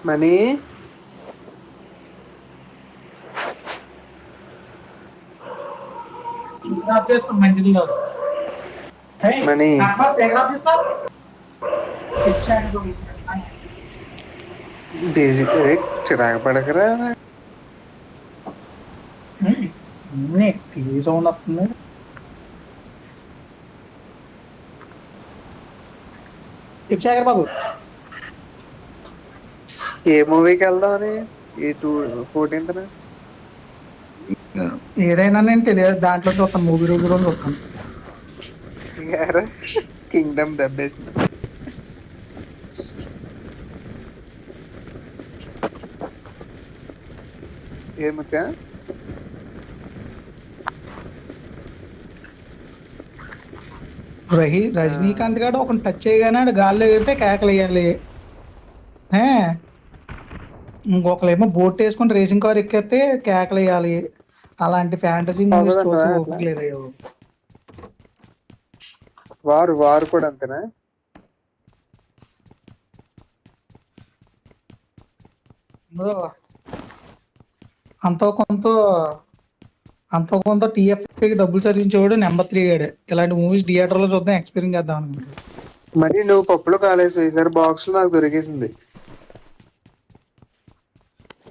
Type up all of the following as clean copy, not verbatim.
Money మంచిది కాదు. Money డేజీ చిరాకు పడకరా. టీవీ సౌండ్ వస్తుంది. శేఖర్ బాబు ఏ మూవీకి వెళ్దామని ఈ 14th ఏదైనా నేను తెలియదు, దాంట్లో చూస్తాను, మూవీ రోజు రోజు చూస్తాను. కింగ్డమ్ దెబ్బేసింది. ఏమికా రజనీకాంత్ గారు ఒక టచ్ చేయగానే గాల్లో ఎగిరితే కేకలు వేయాలి. ఇంకొకరేమో బోట్ వేసుకుని రేసింగ్ కార్ ఎక్కేస్తే కేకలు వేయాలి. అలాంటి ఫ్యాంటసీ మూవీస్ అవ్వదంటవా చూసి అట్లా? ఓపిక లేదు. వారు వారు కూడా అంతేనా? అంతో కొంత అంతో కొంత టీఎఫ్కి డబ్బులు చదివించేవాడు నెంబర్ 3 గాడు. ఇలాంటి మూవీస్ థియేటర్ లో చూద్దాం, ఎక్స్పీరియన్స్ చేద్దాం అనుకుంటాడు. మరి నువ్వు పప్పులో కాలేసి ఈసారి బాక్స్ లో నాకు దొరికేసింది.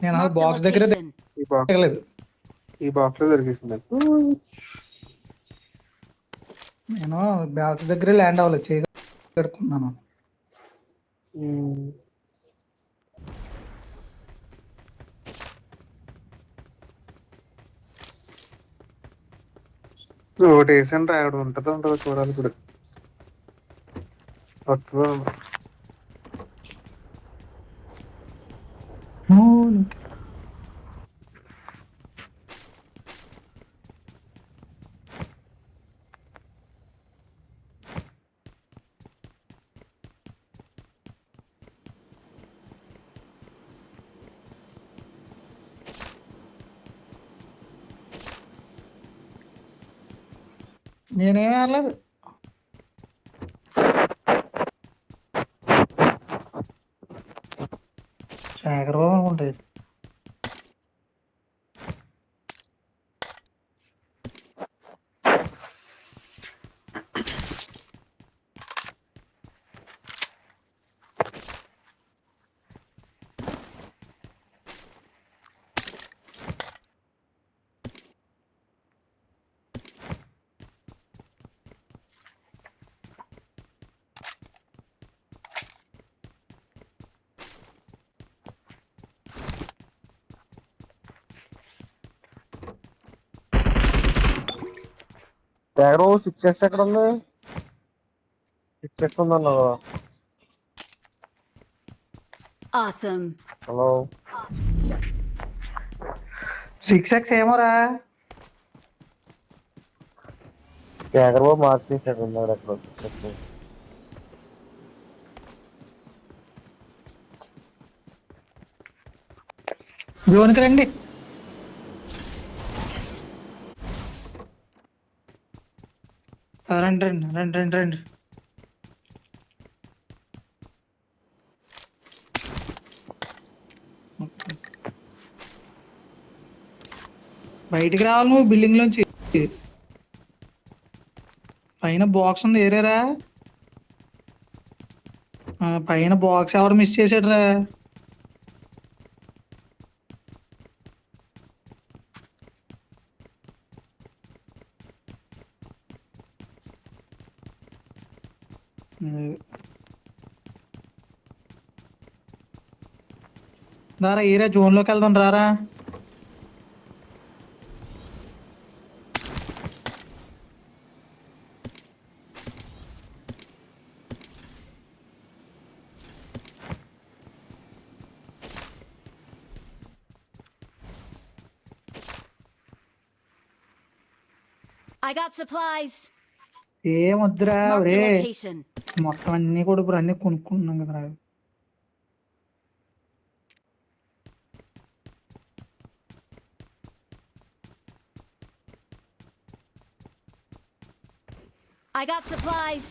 నేను అసలు Marked a బాక్స్ దగ్గరే location. ఈ బాక్స్ దిగలేదు. ఈ బాక్స్ లో దొరికేసింది. నేను బాక్స్ దగ్గరే ల్యాండ్ అవ్వలేదు, చేయగలుగుతున్నాను. ఒకటి వేసాను రా, ఆవిడ ఉంటుందో చూడాలి ఇప్పుడు. వస్తుందో నేనేమీ అనలేదు. శేఖర్ బాబు అనుకుంటుంది. ఎక్కడ 6x ఎక్కడ ఉంది? 6x ఉందన్నావు. Awesome. హలో 6x ఏమోరా. శేఖర్ బాబు మార్చేసాడు, ఉన్నాడు అక్కడ 6x. జోన్కి రండి. రండి రండి రండి రండి రండి. బయటికి రావాలి నువ్వు బిల్డింగ్ లోంచి. పైన బాక్స్ ఉంది, ఏరేరా. పైన బాక్స్ ఎవరు మిస్ చేసాడు రా? దారా ఏరియా జోన్ లోకి వెళ్దాం రారా. I got supplies. ఏం వద్దురా. Marked ఒరే a location. మొత్తం అన్ని కూడా ఇప్పుడు అన్ని కొనుక్కుంటున్నాం కదరా. I got supplies.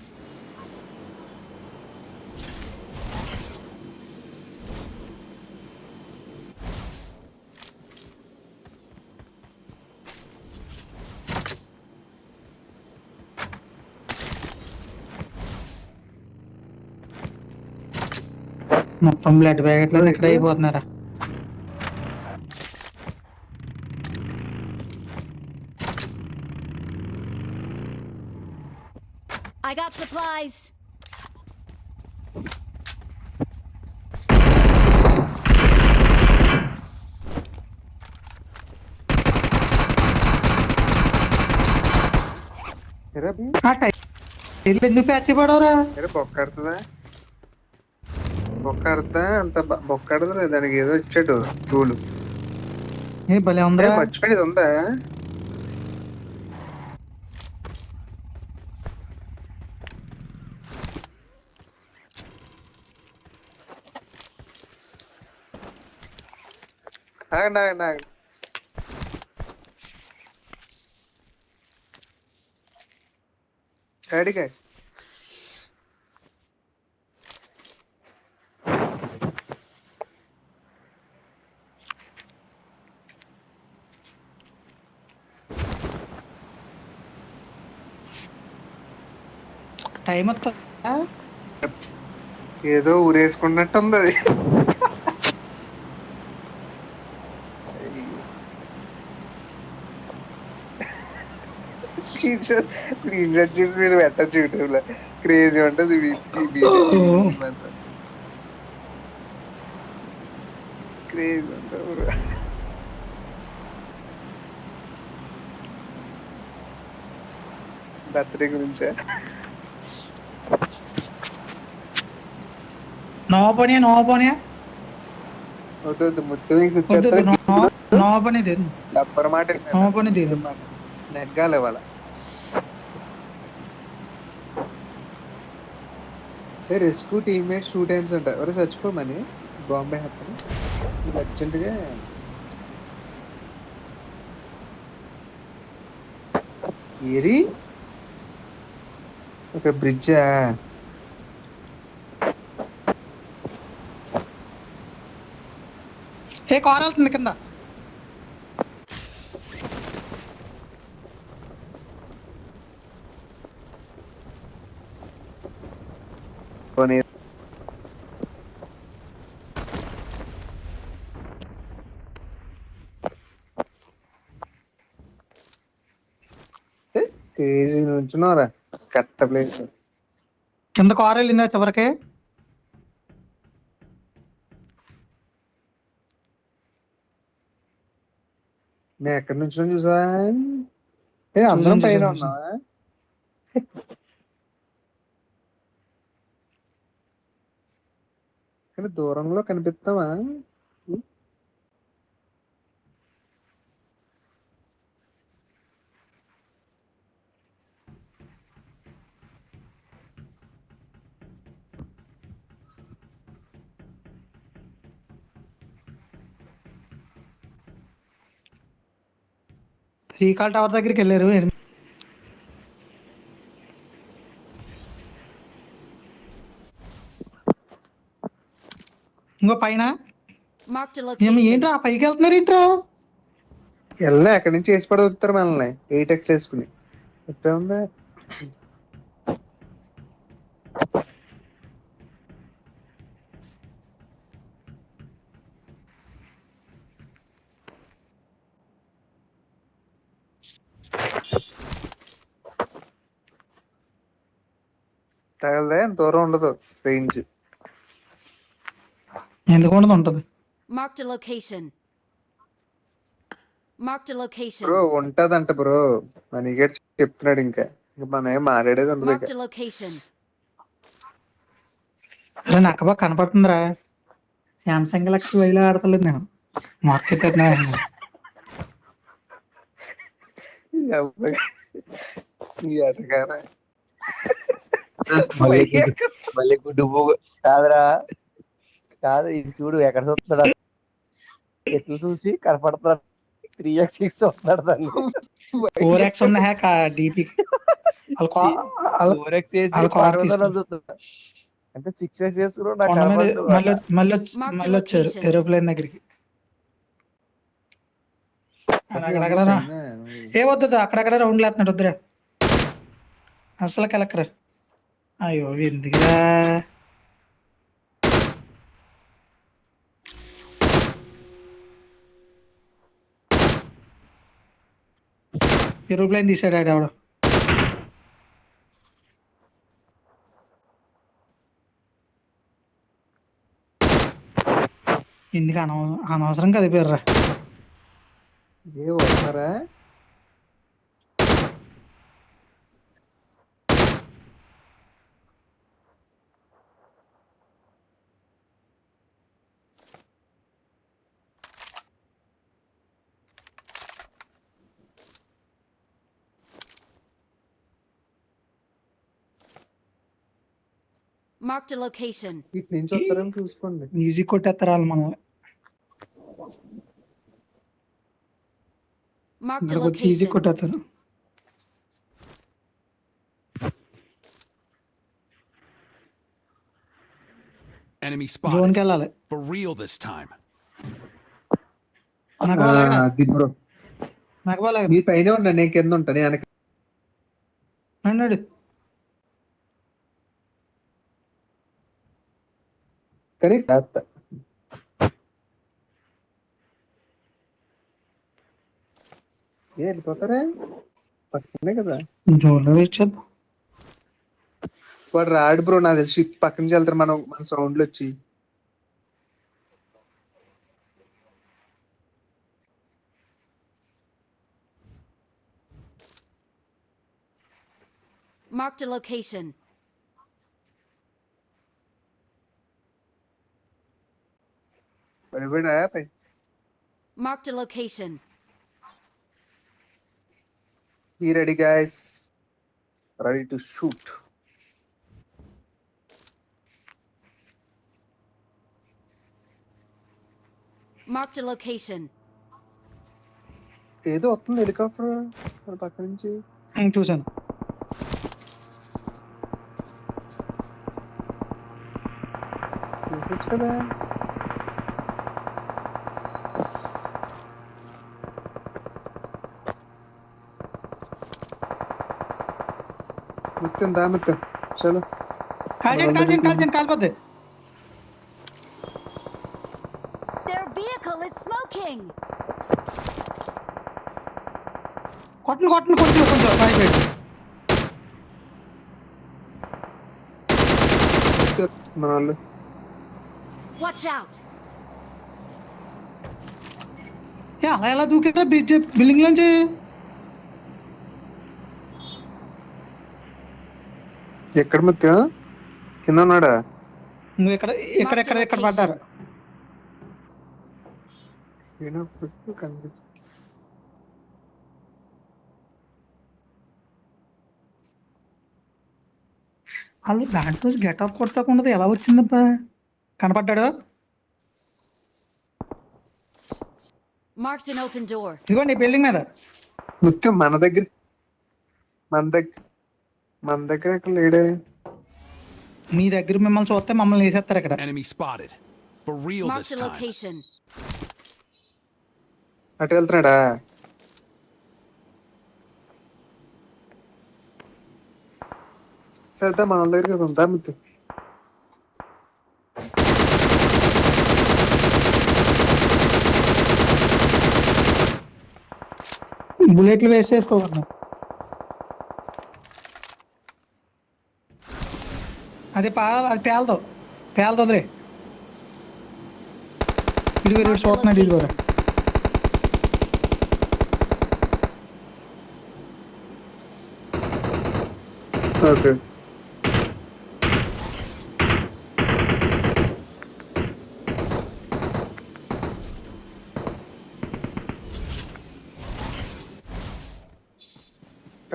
మొత్తం బ్లడ్ ప్యాకెట్లు ఇక్కడ అయిపోతున్నారా. I got supplies. ఎరా బి ఆ టైర్లు ఎందుకు ప్యాచ్ పడవరా? ఎరా బొక్కడుతుందా బొక్కడుతా అంత బొక్కడదురా. దానికి ఏదో ఇచ్చాడు టూలు. ఏ భలే ఉందిరా. మర్చిపోయి ఇది ఉందా? ఆగండి ఆగండి ఆగండి. Ready guys. టైం వస్తుందా? ఏదో ఊరేసుకున్నట్టు ఉంది అది. స్క్రీన్ షాట్ చేసి మీరు పెట్టచ్చు యూట్యూబ్ లో. క్రేజీ ఉంటుంది క్రేజీ ఉంటుంది. బర్త్డే గురించా? నో పని వద్దు వద్దు మొత్తం వచ్చేస్తారు. నో పని దేని డబ్బర్ మాట నో పని దేని నెగ్గాలి ఇవాళ. రెస్క్యూ టీమ్మేట్స్ 2 times అంట. ఎవరు చచ్చిపోమని బాంబే హ్యాపీ అర్జెంట్గా. ఏరి ఒక బ్రిడ్జా? ఏ కార్ వెళ్తుంది కింద. పోనీ కేజీ నుంచున్నారా కరెక్ట్ ప్లేస్. కింద కార్ వెళ్ళిందా చివరికి? నేను ఎక్కడి నుంచి చూసా? అందరం పైన ఉన్నా. కానీ దూరంలో కనిపిస్తావా? శ్రీకాళ టవర్ దగ్గరికి వెళ్ళారు. ఇంకో పైన Marked a location. ఏంట్రా పైకి వెళ్తున్నారు ఏంట్రా? వెళ్ళా అక్కడి నుంచి వేసి పడవుతారు మనల్ని 8x వేసుకుని. ఎట్లా ఉందా? తగలదే దూరం ఉండదు రేంజ్. ఎందుకు ఉండదు? ఉంటది. Marked a location. Marked a location. Bro ఉంటదంట బ్రో. మనీగేట్ చెప్తున్నాడు. ఇంకా మనం ఏం మాట్లాడేది ఉండదు. Marked a location. అరే నాకు బాగా కనపడుతుందిరా. శాంసంగ్ గెలాక్సీ వైలో ఆడతలేదు నేను. మార్కెట్ మళ్ళీ గుడ్డు కాదురా. కాదు ఇది చూడు ఎక్కడ చూస్తున్నాడు. ఎట్లు చూసి కనపడుతున్నాడు. 3x6 వస్తున్నాడు దాన్ని. 4x ఉంది హ్యాక్ డిపి. 4x వేసి చూస్తున్నా. అంటే 6x చేసుకున్నాడు. నాకు మళ్ళీ వచ్చారు ఏరోప్లేన్ దగ్గరికి. అక్కడక్కడ ఏ వద్దు అక్కడక్కడ రౌండ్లు వేస్తున్నాడు. వద్దురా అసలు కెలక్కరా. అయ్యో ఎందుకురా? ఏరోప్లేన్ తీసాడు ఆడు ఎవడు. ఎందుకు అనవసరం కదా పేర్రా. ఏ వస్తున్నారా? Marked a location. ఇటు నుంచి వస్తారని చూసుకోండి. ఈజీ కొట్టేస్తారు వాళ్ళు మనం. Marked a ఇక్కడికి వచ్చి ఈజీ location. కొట్టేస్తారు. Enemy జోన్కి spotted. వెళ్ళాలి. For real this time. నాకు బాగా అది బ్రో నాకు బాగా మీ పైన ఉన్నా, నేను కింద ఉంటా. నేను వెనక అన్నాడు. కానీ కాస్త ఏ వెళ్ళిపోతారా? పక్కనే కదా జోన్లో వచ్చేద్దాం. వాడు రాడు బ్రో, నాకు తెలిసి పక్క నుంచి వెళ్తారు. మన సౌండ్లు వచ్చి. Marked a location. పడిపోయినా పై. Marked a location. Be ready guys, ready to shoot. Marked a location. ఏదో వస్తుంది హెలికాప్టర్ మన పక్క నుంచి. చూసాను. చూసొచ్చు కదా. మిత్తం దా మిత్తం చలో. కాలిపోద్ది. Their vehicle is smoking. కొట్టను కొంచెం అయిపోయింది. మన వాళ్ళు Watch out. అలా ఎలా దూకా బిల్డింగ్ నుంచి. ఎక్కడ మిత్తం? కింద ఉన్నాడా? నువ్వు ఇక్కడ పడ్డారు. వాళ్ళు దాంట్లో గెట్ ఆఫ్ కొట్టకుండా ఎలా వచ్చిందబ్బా? కనపడ్డాడు. Marked an open door. ఇదిగోండి బిల్డింగ్ మీద. మిత్తం మన దగ్గర ఎక్కడ లేడే. మీ దగ్గర మిమ్మల్ని చూస్తే మమ్మల్ని వేసేస్తారు ఇక్కడ. Enemy spotted. For real this Marked a time. location. అటు వెళ్తున్నాడా? సరే మన వాళ్ళ దగ్గరికి ఉందా మిత్తం? బుల్లెట్లు వేస్ట్ చేసుకోకూడదు. అది పేలతోదిలే. ఇదిగో చూస్తున్నాడు. ఇదిగో ఓకే.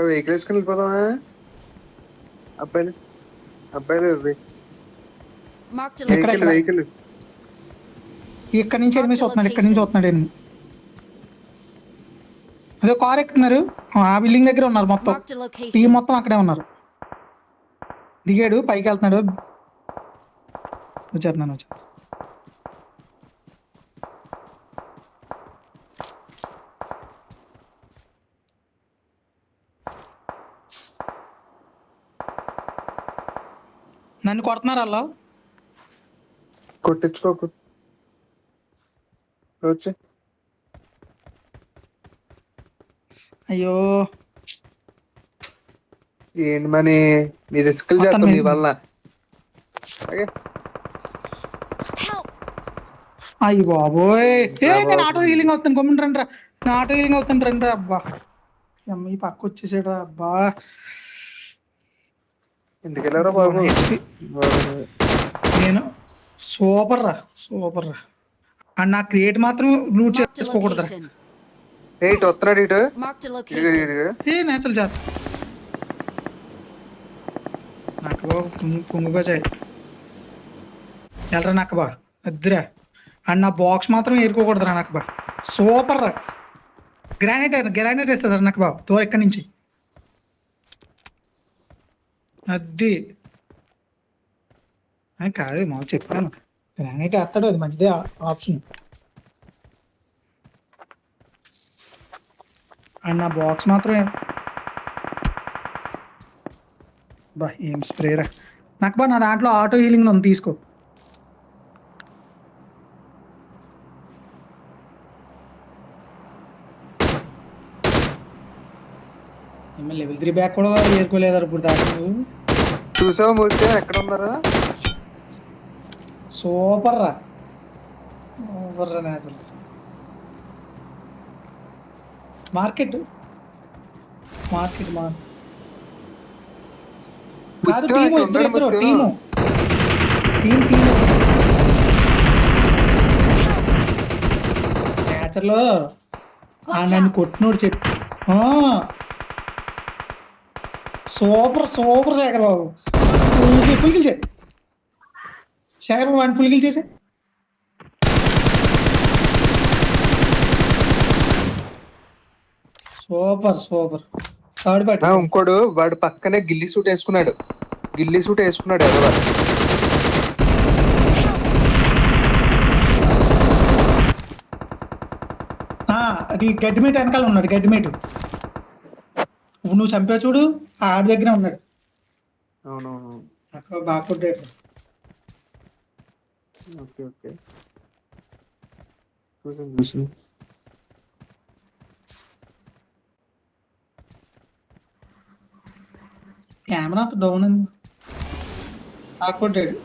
వెహికల్ వేసుకుని వెళ్ళిపోదామా? అబ్బాయిలు Marked a ఇక్కడ, location. వెహికల్ ఇక్కడ నుంచి ఎనిమిది చూస్తున్నాడు. అదే కార్ ఎక్కుతున్నారు. ఆ బిల్డింగ్ దగ్గర ఉన్నారు. మొత్తం Marked a టీం location. మొత్తం అక్కడే ఉన్నారు. దిగాడు, పైకి వెళ్తున్నాడు. వచ్చేస్తున్నాను. నన్ను కొడుతున్నారు వాళ్ళు. కొట్టించుకోకు. వచ్చి అయ్యో ఏంటి మని మీ రిస్కులు మొత్తం చేస్తాం మీ మీద. వల్ల. అలాగే Help! అయ్యి బాబోయ్ నేను బాబోయ్. ఆటో హీలింగ్ అవుతాను గమ్మున రండి రా. నేను ఆటో హీలింగ్ అవుతాను రండి రా. అబ్బా అమ్మ ఈ పక్క వచ్చేసాడు అబ్బా. ఎందుకు వెళ్ళారా బాబు? 1 HP. నేను సూపర్ రా సూపర్ రా. అండ్ నా క్రియేట్ మాత్రం లూట్ Marked a చేసుకోకూడదురా. location. ఇటు వస్తున్నాడు ఇటు. Marked a ఇదిగో, location. ఇదిగో. నేచురల్ జాత్ నాకు కుంగుగా చేయి వెళ్ళరా నక్కబా అద్దురా. అండ్ నా బాక్స్ మాత్రం ఏరుకోకూడదురా నక్కబా. సూపర్ రా. గ్రానైట్ వేస్తుందిరా నక్కబా తో ఎక్కడి నుంచి అద్ది కాదు మా చెప్తాను గ్రానైట్ వేస్తాడు అది మంచిదే ఆప్షన్. అండ్ నా బాక్స్ మాత్రం బా ఏం స్ప్రేరా నాకు బా నా దాంట్లో ఆటో హీలింగ్ ఉంది తీసుకో. లెవెల్ 3 బ్యాక్ కూడా ఏరుకోలేదా ఇప్పుడు దాకా నువ్వు. చూసావా మూస్తే ఎక్కడ ఉన్నారా? సూపర్ రా సూపర్ రా నేతలు. మార్కెట్ కాదు ముత్తు టీము అక్కడ ఉన్నాడు ఇద్దరు ముత్తు. టీము నేచర్ లో Watch నన్ను out! కొట్టినోడు చెప్పు. సూపర్ శేఖర్ బాబు. ఫుల్ కిల్ చేయి శేఖర్ బాబు ఫుల్ కిల్ చేసే. Super third party. ఇంకోడు వాడు పక్కనే గిల్లీ సూట్ వేసుకున్నాడు ఎవరు. అది గడ్డిమేట్ వెనకాల ఉన్నాడు. గడ్డిమేటు నువ్వు చంపా చూడు ఆడి దగ్గర ఉన్నాడు. అవునవును. నాకు బాగా కొట్టాడు. ఓకే చూసాను. కెమెరా అంత డౌన్ ఉంది. బాగా కొట్టాడు.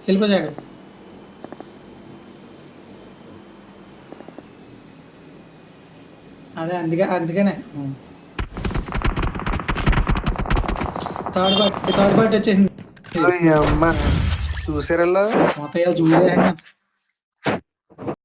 వెళ్ళిపోయాడు. అదే అందుకనే థర్డ్ పార్టీ వచ్చేసింది. అమ్మ చూసారల్లా మొత్తం చూసే